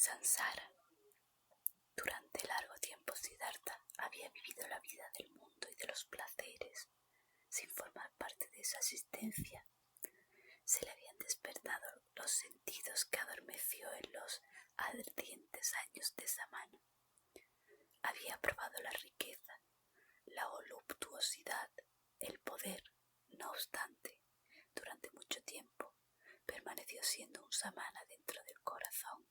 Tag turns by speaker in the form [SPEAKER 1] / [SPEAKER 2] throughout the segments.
[SPEAKER 1] Sansara. Durante largo tiempo Siddhartha había vivido la vida del mundo y de los placeres, sin formar parte de esa existencia. Se le habían despertado los sentidos que adormeció en los ardientes años de Samana. Había probado la riqueza, la voluptuosidad, el poder. No obstante, durante mucho tiempo permaneció siendo un samana dentro del corazón.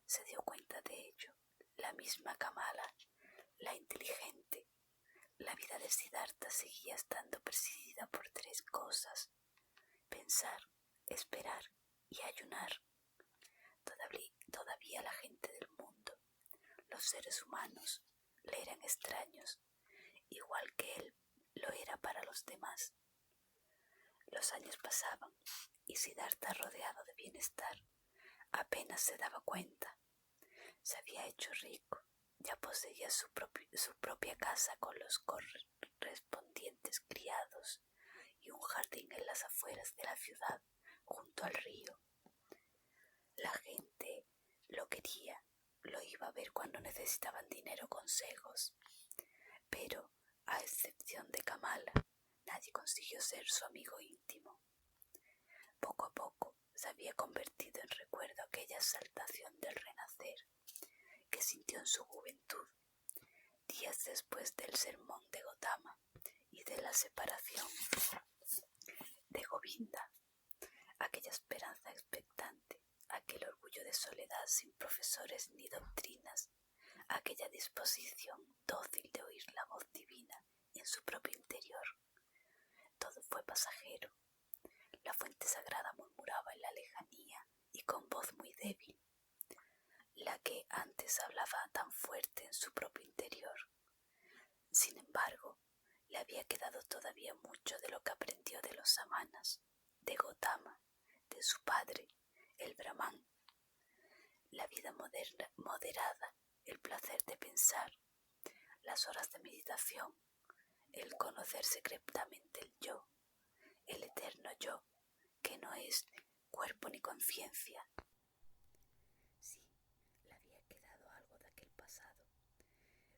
[SPEAKER 1] Se dio cuenta de ello la misma Kamala, la inteligente. La vida de Siddhartha seguía estando presidida por tres cosas: pensar, esperar y ayunar. Todavía la gente del mundo, los seres humanos, le eran extraños, igual que él lo era para los demás. Los años pasaban y Siddhartha, rodeado de bienestar, apenas se daba cuenta. Se había hecho rico, ya poseía su propia casa con los correspondientes criados y un jardín en las afueras de la ciudad, junto al río. La gente lo quería, lo iba a ver cuando necesitaban dinero o consejos, pero, a excepción de Kamala, nadie consiguió ser su amigo íntimo. Poco a poco se había convertido en recuerdo aquella exaltación del renacer que sintió en su juventud, días después del sermón de Gotama y de la separación de Govinda. Aquella esperanza expectante, aquel orgullo de soledad sin profesores ni doctrinas, aquella disposición dócil de oír la voz divina en su propio interior. Todo fue pasajero. La fuente sagrada murmuraba en la lejanía y con voz muy débil, la que antes hablaba tan fuerte en su propio interior. Sin embargo, le había quedado todavía mucho de lo que aprendió de los samanas, de Gotama, de su padre, el Brahman. La vida moderada, el placer de pensar, las horas de meditación, el conocer secretamente el yo, el eterno yo, que no es cuerpo ni conciencia. Sí, le había quedado algo de aquel pasado,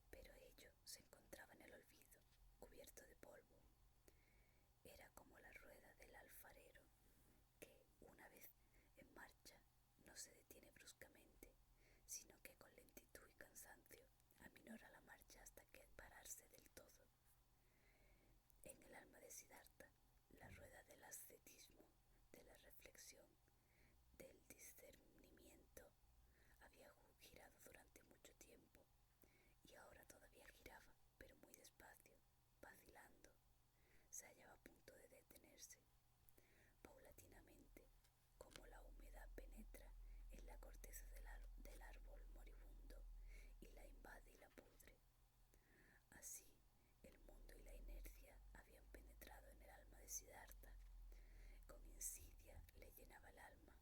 [SPEAKER 1] pero ello se encontraba en el olvido, cubierto de polvo. Era como la rueda del alfarero, que, una vez en marcha, no se detiene bruscamente, sino que con lentitud y cansancio aminora la marcha hasta que pararse del todo. En el alma de Siddhartha, la rueda del ascetismo, de la reflexión, del discernimiento, había girado durante mucho tiempo, y ahora todavía giraba, pero muy despacio, vacilando. Se hallaba a punto de detenerse. Paulatinamente, como la humedad penetra en la corteza del árbol moribundo y la invade y la pudre, así el mundo y la inercia habían penetrado en el alma de Siddhartha. Con insidia le llenaba el alma,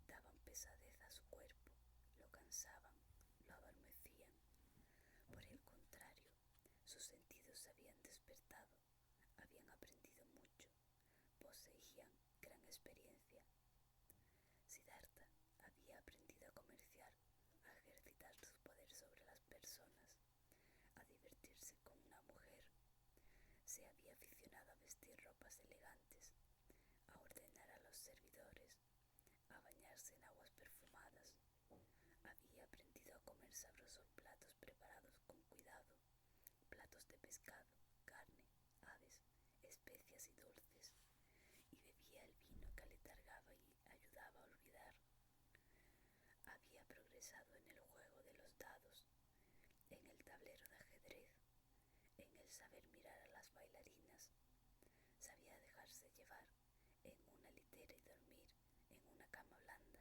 [SPEAKER 1] daban pesadez a su cuerpo, lo cansaban, lo adormecían. Por el contrario, sus sentidos se habían despertado, habían aprendido mucho, poseían gran experiencia. Siddhartha había aprendido a comerciar, a ejercitar su poder sobre las personas, a divertirse con una mujer. Se había aficionado a vestir ropas elegantes, a ordenar a los servidores, a bañarse en aguas perfumadas. Había aprendido a comer sabrosos platos preparados con cuidado, platos de pescado, carne, aves, especias y dulces, y bebía el vino que aletargaba y ayudaba a olvidar. Había progresado en el juego de los dados, en el tablero de ajedrez, en el saber mirar a las bailarinas. Sabía dejarse llevar en una litera y dormir en una cama blanda,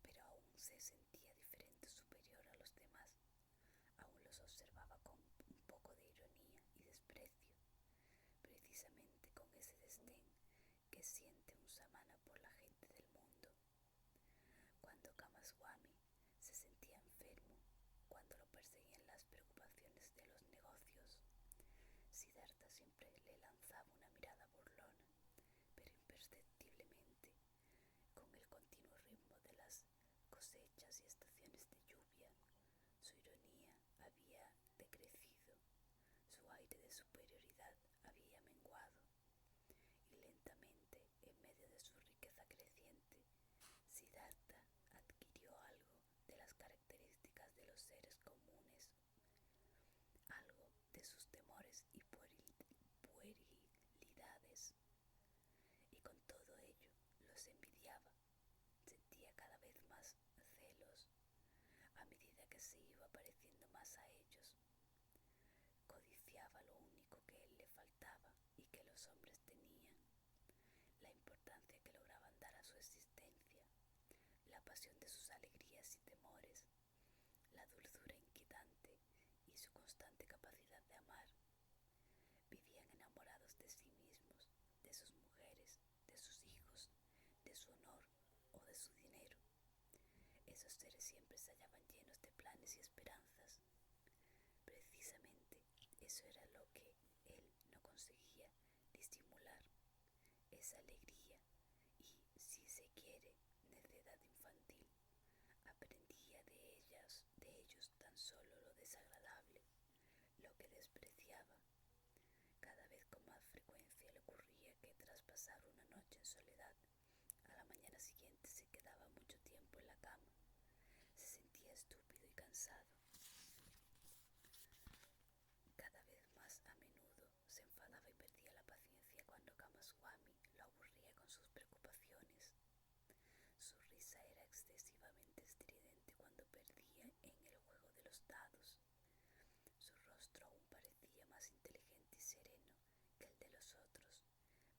[SPEAKER 1] pero aún se sentía diferente, superior a los demás. Aún los observaba con un poco de ironía y desprecio, precisamente con ese desdén que siente un samana por la gente del mundo. Cuando Kamaswami se sentía enfermo, cuando lo perseguían las preocupaciones de los negocios, Siddhartha siempre le lanzaba una mirada burlona, pero imperceptiblemente, con el continuo ritmo de las cosechas A medida que se iba pareciendo más a ellos, codiciaba lo único que él le faltaba y que los hombres tenían, la importancia que lograban dar a su existencia, la pasión de sus alegrías y temores, la dulzura inquietante y su constante capacidad de amar. Vivían enamorados de sí mismos, de sus mujeres, de sus hijos, de su honor o de su dinero. Esos seres siempre se hallaban llenos de planes y esperanzas. Precisamente eso era lo que él no conseguía disimular, esa alegría y, si se quiere, necedad infantil. Aprendía de ellos tan solo lo desagradable, lo que despreciaba. Cada vez con más frecuencia le ocurría que tras pasar una noche en soledad, a la mañana siguiente se quedaba mucho tiempo en la cama. Se sentía estúpido y cansado. Cada vez más a menudo se enfadaba y perdía la paciencia cuando Kamaswami lo aburría con sus preocupaciones. Su risa era excesivamente estridente cuando perdía en el juego de los dados. Su rostro aún parecía más inteligente y sereno que el de los otros,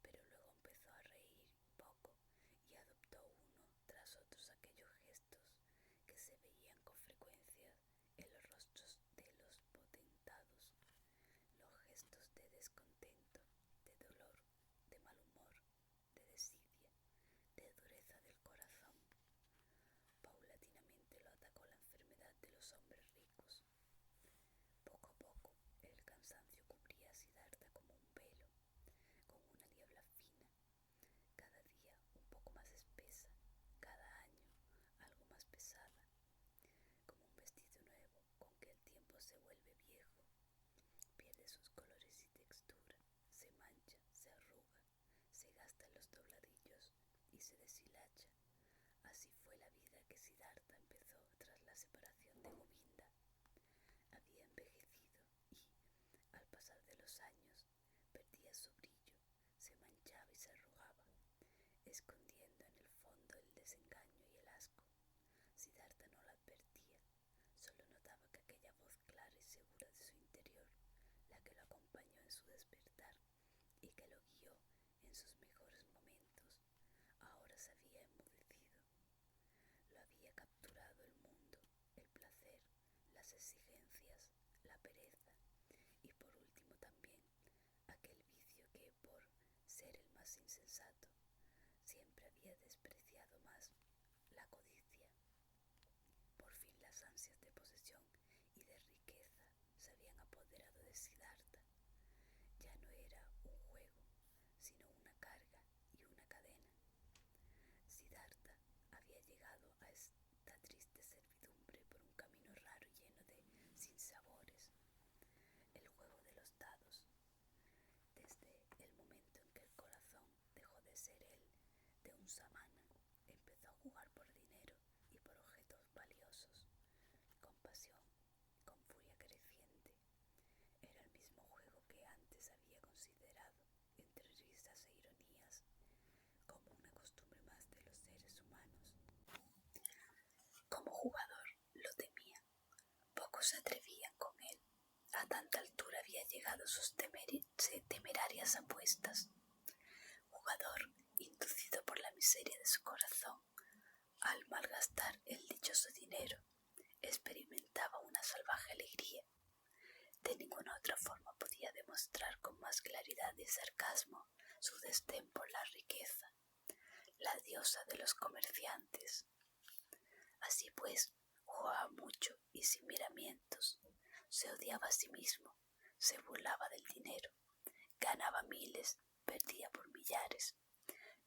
[SPEAKER 1] pero luego empezó a reír poco y adoptó uno tras otros aquellos gestos que se veían con frecuencia en los rostros de los potentados, los gestos de descontento, de dolor, de mal humor, de desidia, de dureza del corazón. Paulatinamente lo atacó la enfermedad de los hombres ricos. Poco a poco el cansancio cubría a Siddhartha como un velo, con una niebla fina, cada día un poco más espesa, cada año algo más pesada, como un vestido nuevo con que el tiempo se vuelve viejo, pierde sus colores y textura, se mancha, se arruga, se gasta en los dobladillos y se deshilacha. Así fue la vida que Siddhartha empezó tras la separación de Govinda. Había envejecido y, al pasar de los años, perdía su brillo, se manchaba y se arrugaba, escondiendo en el fondo el desengaño y el asco. Siddhartha no lo advertía, solo notaba que aquella voz clara y segura de su interior, la que lo acompañó en su despertar y que lo guió en sus mejores momentos, ahora se había enmudecido. Lo había capturado el mundo, el placer, las exigencias, la pereza y por último también aquel vicio que, por ser el más insensato, siempre había despreciado más, la codicia. Por fin las ansias de posesión y de riqueza se habían apoderado de Siddhartha. Ya no era un juego, sino una carga y una cadena. Siddhartha había llegado a esta triste servidumbre por un camino raro y lleno de sinsabores, el juego de los dados. Desde el momento en que el corazón dejó de ser el de un samana, empezó a jugar por dinero y por objetos valiosos, con pasión, con furia creciente. Era el mismo juego que antes había considerado, entre risas e ironías, como una costumbre más de los seres humanos. Como jugador lo temía, pocos se atrevían con él. A tanta altura había llegado sus temerarias apuestas. Jugador, inducido por la miseria de su corazón, al malgastar el dichoso dinero, experimentaba una salvaje alegría. De ninguna otra forma podía demostrar con más claridad y sarcasmo su desdén por la riqueza, la diosa de los comerciantes. Así pues, jugaba mucho y sin miramientos, se odiaba a sí mismo, se burlaba del dinero, ganaba miles, perdía por millares,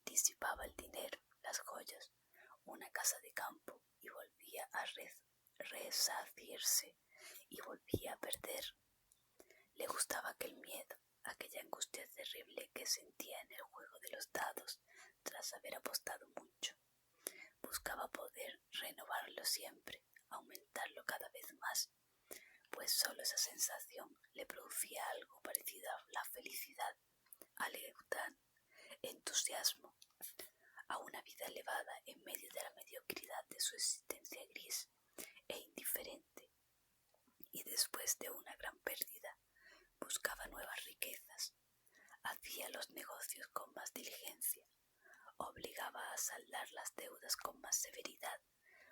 [SPEAKER 1] disipaba el dinero, las joyas, una casa de campo y volvía a resarcirse y volvía a perder. Le gustaba aquel miedo, aquella angustia terrible que sentía en el juego de los dados tras haber apostado mucho. Buscaba poder renovarlo siempre, aumentarlo cada vez más, pues solo esa sensación le producía algo parecido a la felicidad, alegría, entusiasmo, a una vida elevada en medio de la mediocridad de su existencia gris, e indiferente, y después de una gran pérdida buscaba nuevas riquezas, hacía los negocios con más diligencia, obligaba a saldar las deudas con más severidad,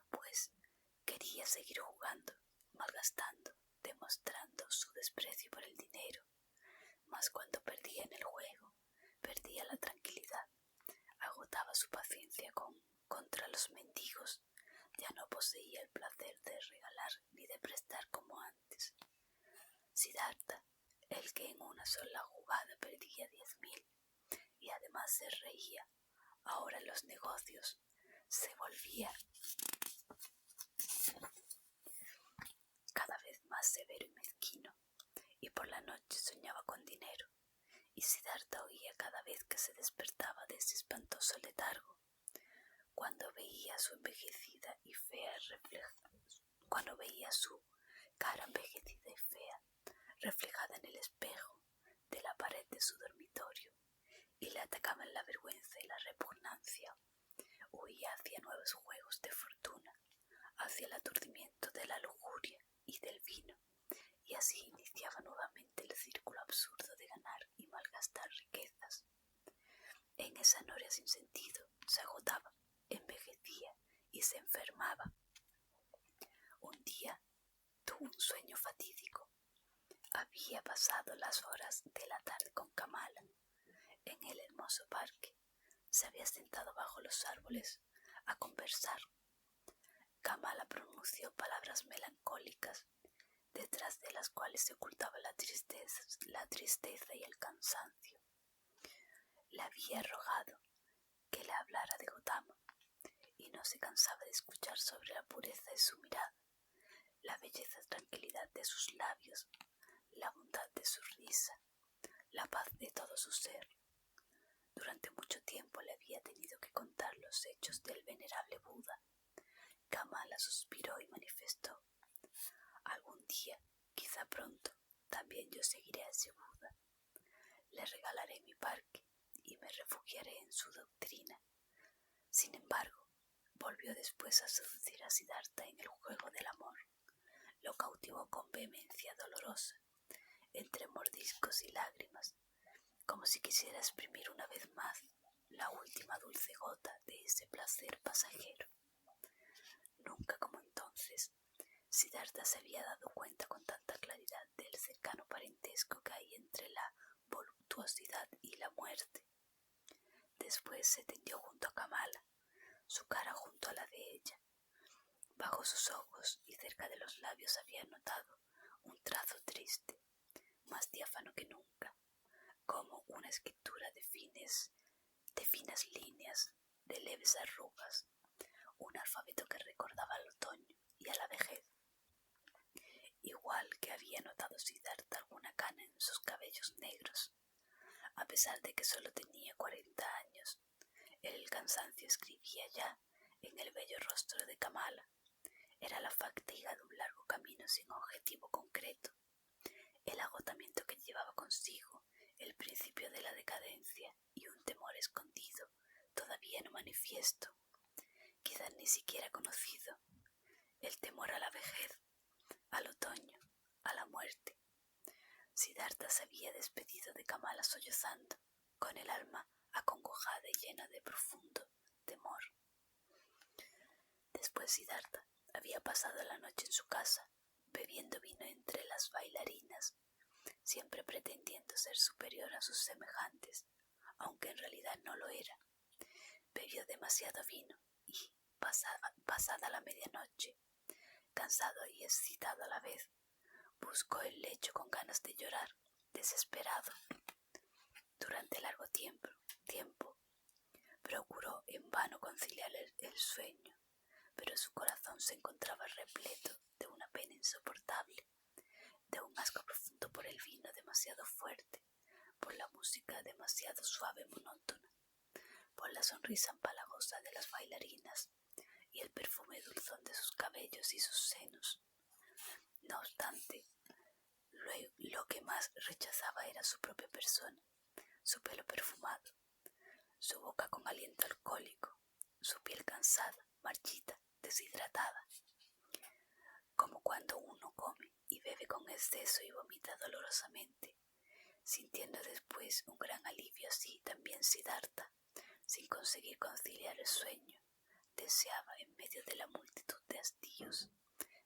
[SPEAKER 1] pues quería seguir jugando, malgastando, demostrando su desprecio por el dinero. Mas cuando perdía en el juego, perdía la tranquilidad, agotaba su paciencia contra los mendigos, ya no poseía el placer de regalar ni de prestar como antes. Siddhartha, el que en una sola jugada perdía 10.000 y además se reía, ahora en los negocios se volvía cada vez más severo y mezquino, y por la noche soñaba con dinero, y Siddhartha oía cada vez que se despertaba de ese espantoso letargo, cuando veía su cara envejecida y fea reflejada en el espejo de la pared de su dormitorio, y le atacaban la vergüenza y la repugnancia. Huía hacia nuevos juegos de fortuna, hacia el aturdimiento de la lujuria y del vino, y así iniciaba nuevamente el círculo absurdo de ganar y malgastar riquezas. En esa noria sin sentido se agotaba, envejecía y se enfermaba. Un día tuvo un sueño fatídico. Había pasado las horas de la tarde con Kamala en el hermoso parque. Se había sentado bajo los árboles a conversar. Kamala pronunció palabras melancólicas, detrás de las cuales se ocultaba la tristeza y el cansancio. Le había rogado que le hablara de Gautama, y no se cansaba de escuchar sobre la pureza de su mirada, la belleza y tranquilidad de sus labios, la bondad de su risa, la paz de todo su ser. Durante mucho tiempo le había tenido que contar los hechos del venerable Buda. Kamala suspiró y manifestó: algún día, quizá pronto, también yo seguiré a ese Buda. Le regalaré mi parque y me refugiaré en su doctrina. Sin embargo, volvió después a seducir a Siddhartha en el juego del amor. Lo cautivó con vehemencia dolorosa, entre mordiscos y lágrimas, como si quisiera exprimir una vez más la última dulce gota de ese placer pasajero. Nunca como entonces, Siddhartha se había dado cuenta con tanta claridad del cercano parentesco que hay entre la voluptuosidad y la muerte. Después se tendió junto a Kamala, su cara junto a la de ella. Bajo sus ojos y cerca de los labios había notado un trazo triste, más diáfano que nunca, como una escritura de finas líneas, de leves arrugas, un alfabeto que recordaba al otoño y a la vejez. Igual que había notado Siddhartha alguna cana en sus cabellos negros. A pesar de que solo tenía 40 años, el cansancio escribía ya en el bello rostro de Kamala. Era la fatiga de un largo camino sin objetivo concreto, el agotamiento que llevaba consigo el principio de la decadencia y un temor escondido, todavía no manifiesto, quizás ni siquiera conocido, el temor a la vejez, al otoño, a la muerte. Siddhartha se había despedido de Kamala sollozando, con el alma acongojada y llena de profundo temor. Después Siddhartha había pasado la noche en su casa, bebiendo vino entre las bailarinas, siempre pretendiendo ser superior a sus semejantes, aunque en realidad no lo era. Bebió demasiado vino y, pasada la medianoche, cansado y excitado a la vez, buscó el lecho con ganas de llorar, desesperado. Durante largo tiempo, procuró en vano conciliar el sueño, pero su corazón se encontraba repleto de una pena insoportable, de un asco profundo por el vino demasiado fuerte, por la música demasiado suave y monótona, por la sonrisa empalagosa de las bailarinas y el perfume dulzón de sus cabellos y sus senos. No obstante, lo que más rechazaba era su propia persona, su pelo perfumado, su boca con aliento alcohólico, su piel cansada, marchita, deshidratada. como cuando uno come y bebe con exceso y vomita dolorosamente, sintiendo después un gran alivio. Así también Siddhartha, sin conseguir conciliar el sueño, deseaba, en medio de la multitud de hastíos,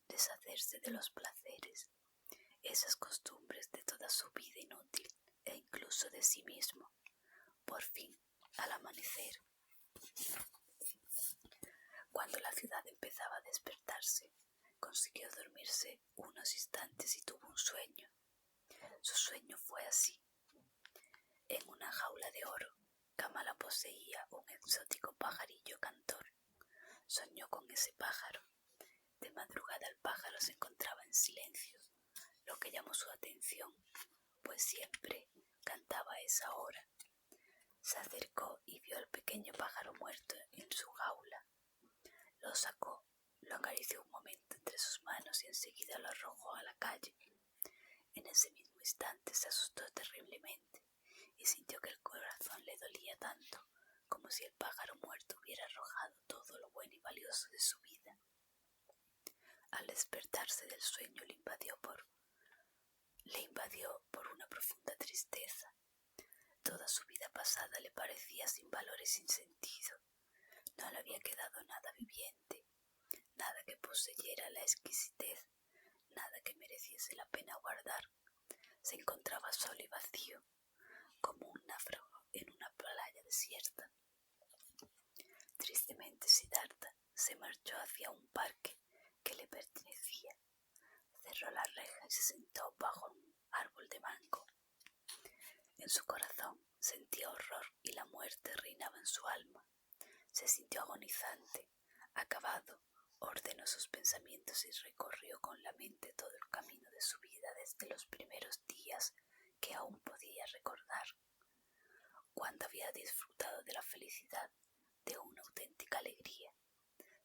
[SPEAKER 1] deshacerse de los placeres, esas costumbres de toda su vida inútil e incluso de sí mismo. Por fin, al amanecer, cuando la ciudad empezaba a despertarse, consiguió dormirse unos instantes y tuvo un sueño. Su sueño fue así. En una jaula de oro, Kamala poseía un exótico pajarillo cantor. Soñó con ese pájaro. De madrugada el pájaro se encontraba en silencio, lo que llamó su atención, pues siempre cantaba a esa hora. Se acercó y vio al pequeño pájaro muerto en su jaula. Lo sacó, lo acarició un momento entre sus manos y enseguida lo arrojó a la calle. En ese mismo instante se asustó terriblemente y sintió que el corazón le dolía tanto, como si el pájaro muerto hubiera arrojado todo lo bueno y valioso de su vida. Al despertarse del sueño le invadió por una profunda tristeza. Toda su vida pasada le parecía sin valor y sin sentido. No le había quedado nada viviente, nada que poseyera la exquisitez, nada que mereciese la pena guardar. Se encontraba solo y vacío, como un náufrago en una playa desierta. Tristemente Siddhartha se marchó hacia un parque que le pertenecía. Cerró la reja y se sentó bajo un árbol de mango. En su corazón sentía horror y la muerte reinaba en su alma. Se sintió agonizante, acabado, ordenó sus pensamientos y recorrió con la mente todo el camino de su vida desde los primeros días que aún podía recordar, cuando había disfrutado de la felicidad, de una auténtica alegría.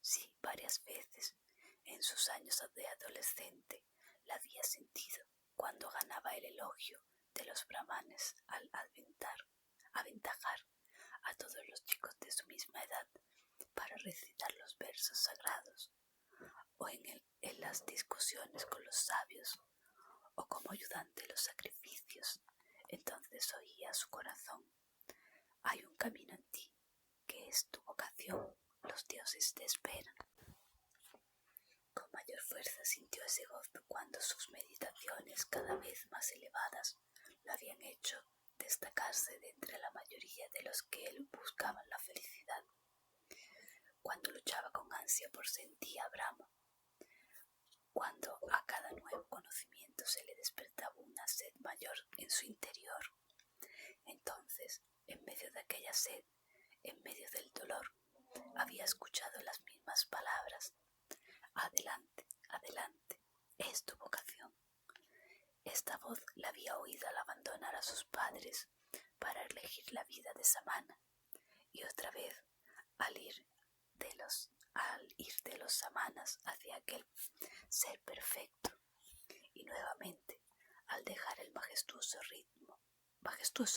[SPEAKER 1] Sí, varias veces, en sus años de adolescente, la había sentido cuando ganaba el elogio de los brahmanes al aventajar a todos los chicos de su misma edad para recitar los versos sagrados, o en las discusiones con los sabios, o como ayudante en los sacrificios. Entonces oía a su corazón: hay un camino en ti, que es tu vocación, los dioses te esperan. Con mayor fuerza sintió ese gozo cuando sus meditaciones, cada vez más elevadas, lo habían hecho destacarse de entre la mayoría de los que él buscaban la felicidad. Cuando luchaba con ansia por sentir a Brahma, cuando a cada nuevo conocimiento se le despertaba una sed mayor en su interior, entonces, en medio de aquella sed, en medio del dolor, había escuchado las mismas palabras: adelante, adelante, es tu vocación. Esta voz la había oído al abandonar a sus padres para elegir la vida de Samana, y otra vez al ir de los samanas hacia aquel ser perfecto, y nuevamente al dejar el majestuoso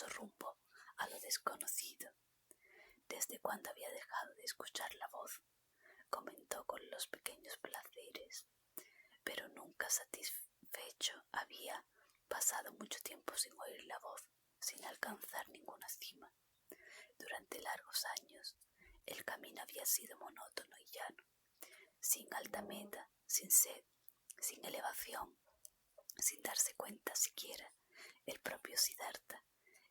[SPEAKER 1] rumbo a lo desconocido. Desde cuando había dejado de escuchar la voz, comentó con los pequeños placeres, pero nunca satisfecho. Había pasado mucho tiempo sin oír la voz, sin alcanzar ninguna cima. Durante largos años, el camino había sido monótono y llano, sin alta meta, sin sed, sin elevación, sin darse cuenta siquiera el propio Siddhartha,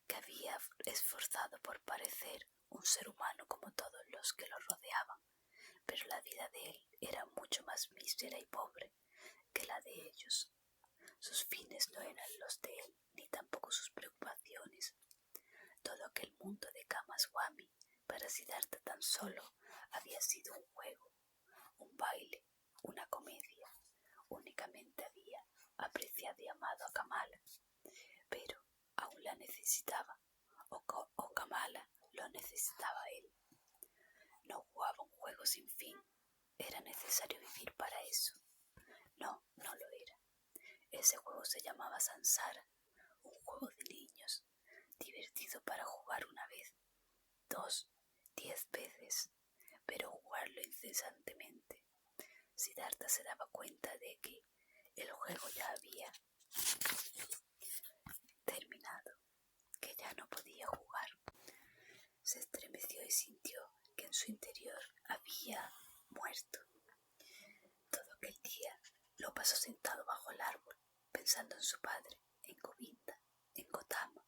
[SPEAKER 1] que había esforzado por parecer un ser humano como todos los que lo rodeaban, pero la vida de él era mucho más mísera y pobre que la de ellos. Sus fines no eran los de él, ni tampoco sus preocupaciones. Todo aquel mundo de Kamaswami para Siddhartha tan solo había sido un juego, un baile, una comedia. Únicamente había apreciado y amado a Kamala, pero aún la necesitaba, o Kamala lo necesitaba a él. No jugaba un juego sin fin. ¿Era necesario vivir para eso? No, no lo era. Ese juego se llamaba Sansara, un juego de niños, divertido para jugar una vez, 2, 10 veces, pero jugarlo incesantemente. Siddhartha se daba cuenta de que el juego ya había terminado, que ya no podía jugar. Se estremeció y sintió que en su interior había muerto. Todo aquel día lo pasó sentado bajo el árbol, pensando en su padre, en Govinda, en Gotama.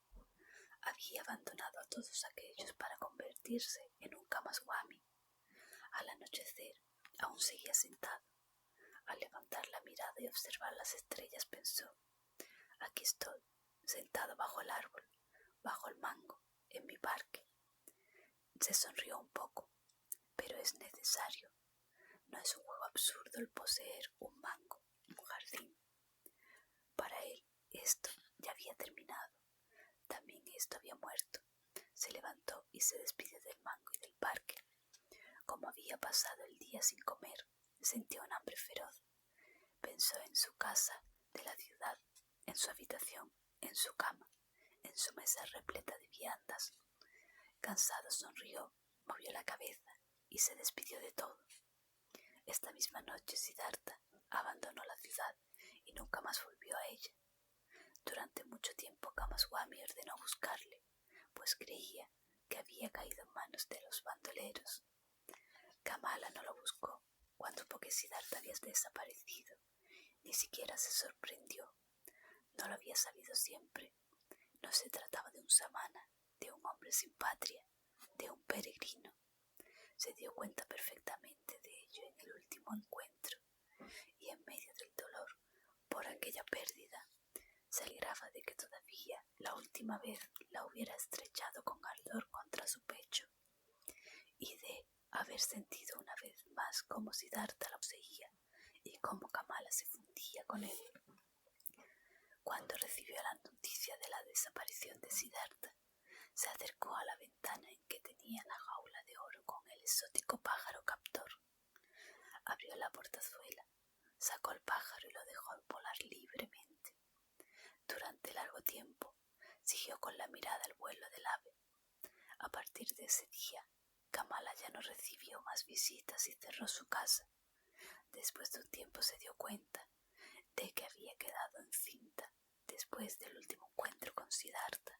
[SPEAKER 1] Había abandonado a todos aquellos para convertirse en un Kamaswami. Al anochecer, aún seguía sentado. Al levantar la mirada y observar las estrellas, pensó: aquí estoy, sentado bajo el árbol, bajo el mango, en mi parque. Se sonrió un poco, pero es necesario. No es un juego absurdo el poseer un mango, un jardín. Para él, esto ya había terminado. También esto había muerto. Se levantó y se despidió del mango y del parque. Como había pasado el día sin comer, sentía un hambre feroz. Pensó en su casa de la ciudad, en su habitación, en su cama, en su mesa repleta de viandas. Cansado sonrió, movió la cabeza y se despidió de todo. Esta misma noche Siddhartha abandonó la ciudad y nunca más volvió a ella. Durante mucho tiempo Kamaswami ordenó buscarle, pues creía que había caído en manos de los bandoleros. Kamala no lo buscó cuando supo que Siddhartha había desaparecido. Ni siquiera se sorprendió. No lo había sabido siempre. No se trataba de un samana, de un hombre sin patria, de un peregrino. Se dio cuenta perfectamente de ello en el último encuentro, y en medio del dolor por aquella pérdida, se alegraba de que todavía la última vez la hubiera estrechado con ardor contra su pecho, y de haber sentido una vez más cómo Siddhartha la poseía y cómo Kamala se fundía con él. Cuando recibió la noticia de la desaparición de Siddhartha, se acercó a la ventana en que tenía la jaula de oro con el exótico pájaro captor. Abrió la portazuela, sacó el pájaro y lo dejó volar libremente. Durante largo tiempo siguió con la mirada el vuelo del ave. A partir de ese día, Kamala ya no recibió más visitas y cerró su casa. Después de un tiempo se dio cuenta de que había quedado encinta después del último encuentro con Siddhartha.